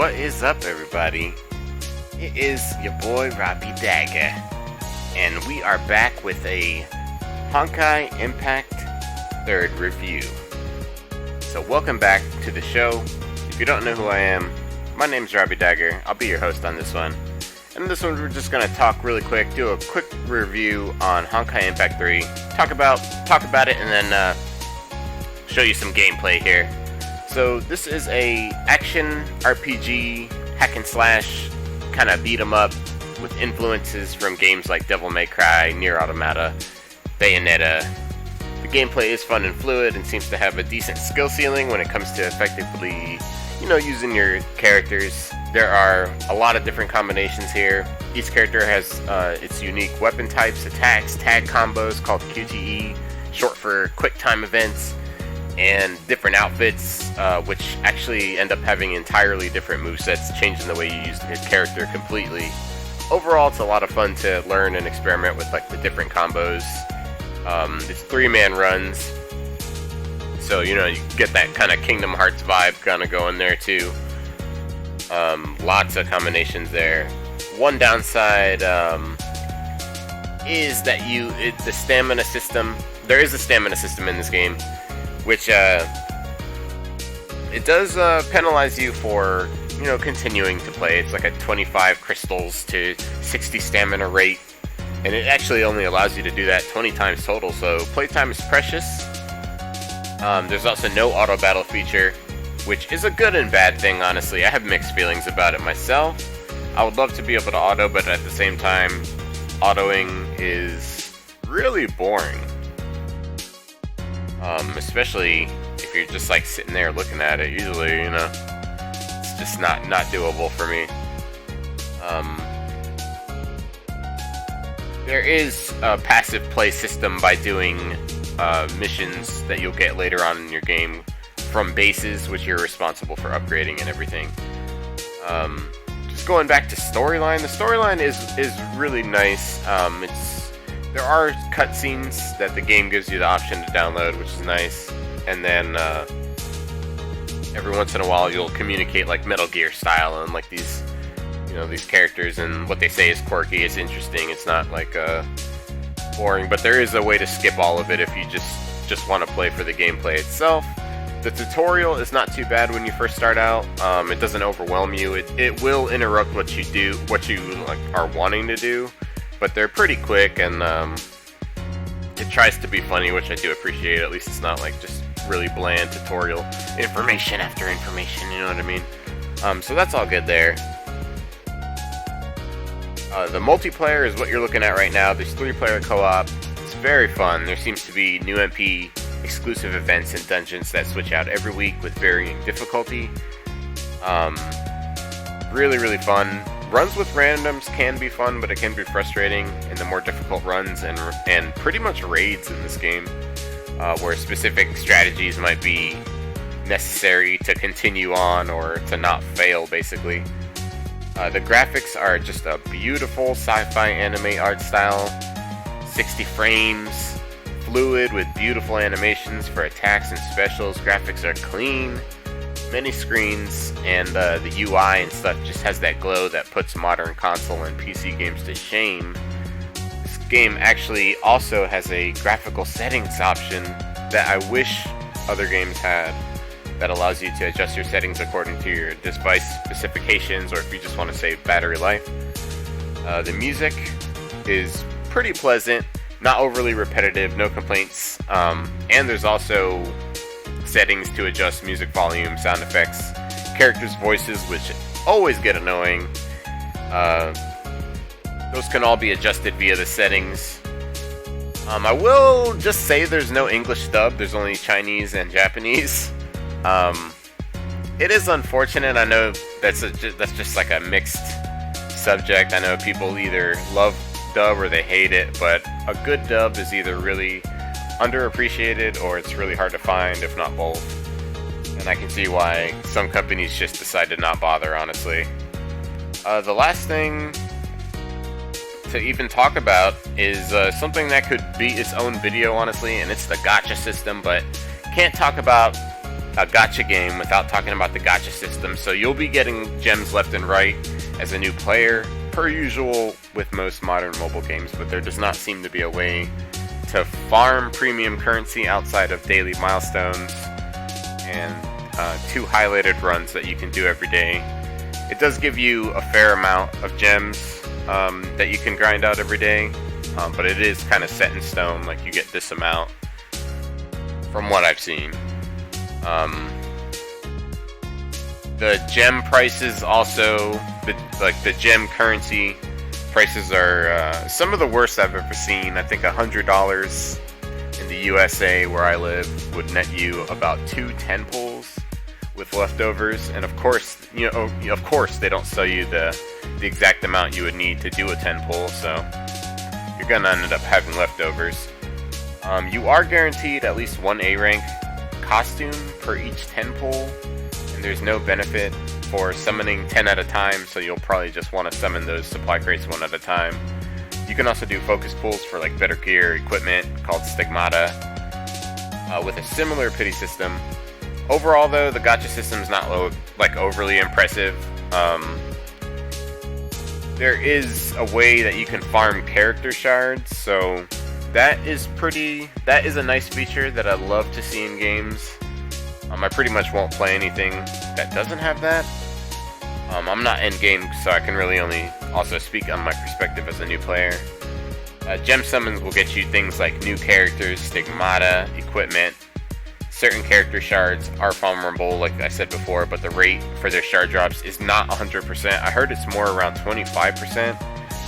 What is up, everybody? It is your boy Robbie Dagger, and we are back with a Honkai Impact 3rd review. So welcome back to the show. If you don't know who I am, my name's Robbie Dagger. I'll be your host on this one. And this one we're just going to talk really quick, do a quick review on Honkai Impact 3, talk about it, and then show you some gameplay here. So this is a action RPG hack and slash kind of beat 'em up with influences from games like Devil May Cry, Nier Automata, Bayonetta. The gameplay is fun and fluid and seems to have a decent skill ceiling when it comes to effectively, using your characters. There are a lot of different combinations here. Each character has its unique weapon types, attacks, tag combos called QTE, short for Quick Time Events, and different outfits, which actually end up having entirely different movesets, changing the way you use your character completely. Overall, it's a lot of fun to learn and experiment with the different combos. It's 3-man runs, so you get that kind of Kingdom Hearts vibe kind of going there too. Lots of combinations there. One downside is that the stamina system. There is a stamina system in this game, which it does penalize you for continuing to play. It's like a 25 crystals to 60 stamina rate, and it actually only allows you to do that 20 times total, so playtime is precious. There's also no auto battle feature, which is a good and bad thing, honestly. I have mixed feelings about it myself. I would love to be able to auto, but at the same time, autoing is really boring. Especially if you're just sitting there looking at it. Usually, it's just not doable for me. There is a passive play system by doing missions that you'll get later on in your game from bases, which you're responsible for upgrading and everything. Just going back to storyline, the storyline is really nice. There are cutscenes that the game gives you the option to download, which is nice. And then every once in a while you'll communicate like Metal Gear style and these, these characters, and what they say is quirky. It's interesting. It's not boring, but there is a way to skip all of it if you just want to play for the gameplay itself. The tutorial is not too bad when you first start out. It doesn't overwhelm you. It will interrupt what you are wanting to do, but they're pretty quick, and it tries to be funny, which I do appreciate. At least it's not just really bland tutorial information after information, you know what I mean? So that's all good there. The multiplayer is what you're looking at right now. There's 3-player co-op. It's very fun. There seems to be new MP exclusive events and dungeons that switch out every week with varying difficulty. Really, really fun. Runs with randoms can be fun, but it can be frustrating in the more difficult runs and pretty much raids in this game, where specific strategies might be necessary to continue on or to not fail, basically. The graphics are just a beautiful sci-fi anime art style. 60 frames, fluid with beautiful animations for attacks and specials. Graphics are clean. Many screens, and the UI and stuff just has that glow that puts modern console and PC games to shame. This game actually also has a graphical settings option that I wish other games had, that allows you to adjust your settings according to your device specifications, or if you just want to save battery life. The music is pretty pleasant, not overly repetitive, no complaints, and there's also settings to adjust music volume, sound effects, characters' voices, which always get annoying. Those can all be adjusted via the settings. I will just say there's no English dub, there's only Chinese and Japanese. It is unfortunate. I know that's just a mixed subject. I know people either love dub or they hate it, but a good dub is either really underappreciated or it's really hard to find, if not both. And I can see why some companies just decide to not bother, honestly. The last thing to even talk about is something that could be its own video, honestly, and it's the gacha system, but can't talk about a gacha game without talking about the gacha system. So you'll be getting gems left and right as a new player, per usual with most modern mobile games, but there does not seem to be a way to farm premium currency outside of daily milestones and 2 highlighted runs that you can do every day. It does give you a fair amount of gems that you can grind out every day, but it is kind of set in stone, like you get this amount from what I've seen. The gem prices also, the gem currency prices are some of the worst I've ever seen. I think $100 in the USA where I live would net you about 2 10 pulls with leftovers, and of course, of course they don't sell you the exact amount you would need to do a 10 pull, so you're gonna end up having leftovers. You are guaranteed at least 1 A rank costume per each 10 pull, and there's no benefit for summoning 10 at a time, so you'll probably just want to summon those supply crates 1 at a time. You can also do focus pulls for like better gear equipment called stigmata with a similar pity system. Overall though, the gacha system is not like overly impressive. There is a way that you can farm character shards, so that is a nice feature that I love to see in games. I pretty much won't play anything that doesn't have that. I'm not in game, so I can really only also speak on my perspective as a new player. Gem summons will get you things like new characters, stigmata, equipment. Certain character shards are farmable, like I said before, but the rate for their shard drops is not 100%. I heard it's more around 25%.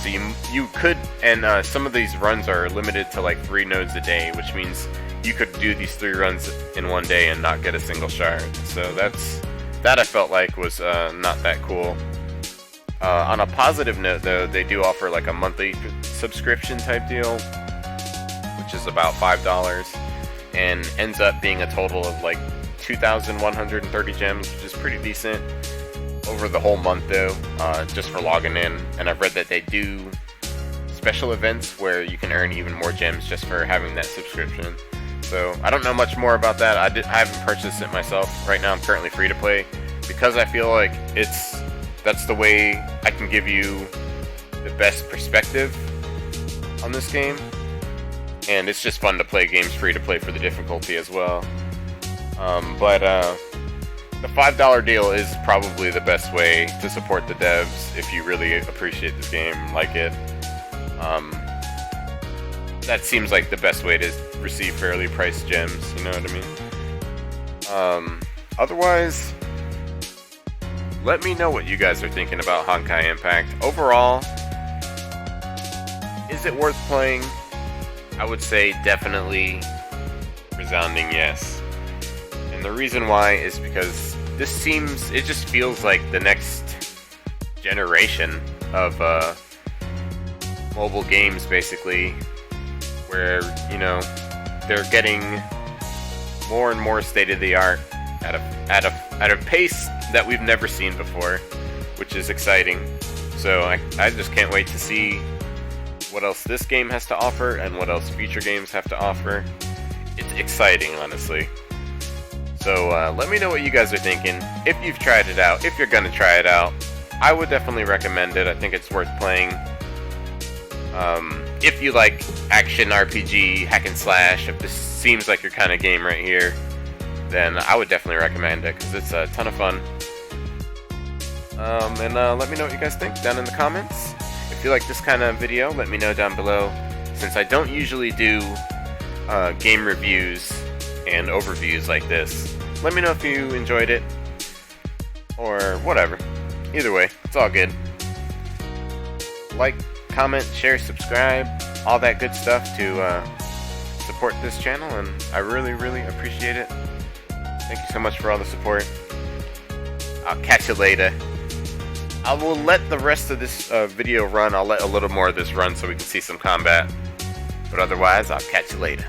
So you could, and some of these runs are limited to like 3 nodes a day, which means you could do these 3 runs in one day and not get a single shard. So that I felt like was not that cool. On a positive note though, they do offer like a monthly subscription type deal, which is about $5, and ends up being a total of like 2,130 gems, which is pretty decent over the whole month though, just for logging in. And I've read that they do special events where you can earn even more gems just for having that subscription. So I don't know much more about that. I haven't purchased it myself. Right now I'm currently free to play because I feel like that's the way I can give you the best perspective on this game. And it's just fun to play games free to play for the difficulty as well. But the $5 deal is probably the best way to support the devs if you really appreciate this game, like it. That seems like the best way to receive fairly priced gems, you know what I mean? Otherwise, let me know what you guys are thinking about Honkai Impact. Overall, is it worth playing? I would say definitely resounding yes. And the reason why is because it just feels like the next generation of mobile games, basically, where, they're getting more and more state-of-the-art at a pace that we've never seen before, which is exciting. So I just can't wait to see what else this game has to offer and what else future games have to offer. It's exciting, honestly. So let me know what you guys are thinking. If you've tried it out, if you're gonna try it out, I would definitely recommend it. I think it's worth playing. If you like action RPG, hack and slash, if this seems like your kind of game right here, then I would definitely recommend it because it's a ton of fun. And let me know what you guys think down in the comments. If you like this kind of video, let me know down below. Since I don't usually do game reviews and overviews like this, let me know if you enjoyed it or whatever. Either way, it's all good. Like, comment, share, subscribe, all that good stuff to support this channel, and I really, really appreciate it. Thank you so much for all the support. I'll catch you later. I will let the rest of this video run. I'll let a little more of this run so we can see some combat. But otherwise, I'll catch you later.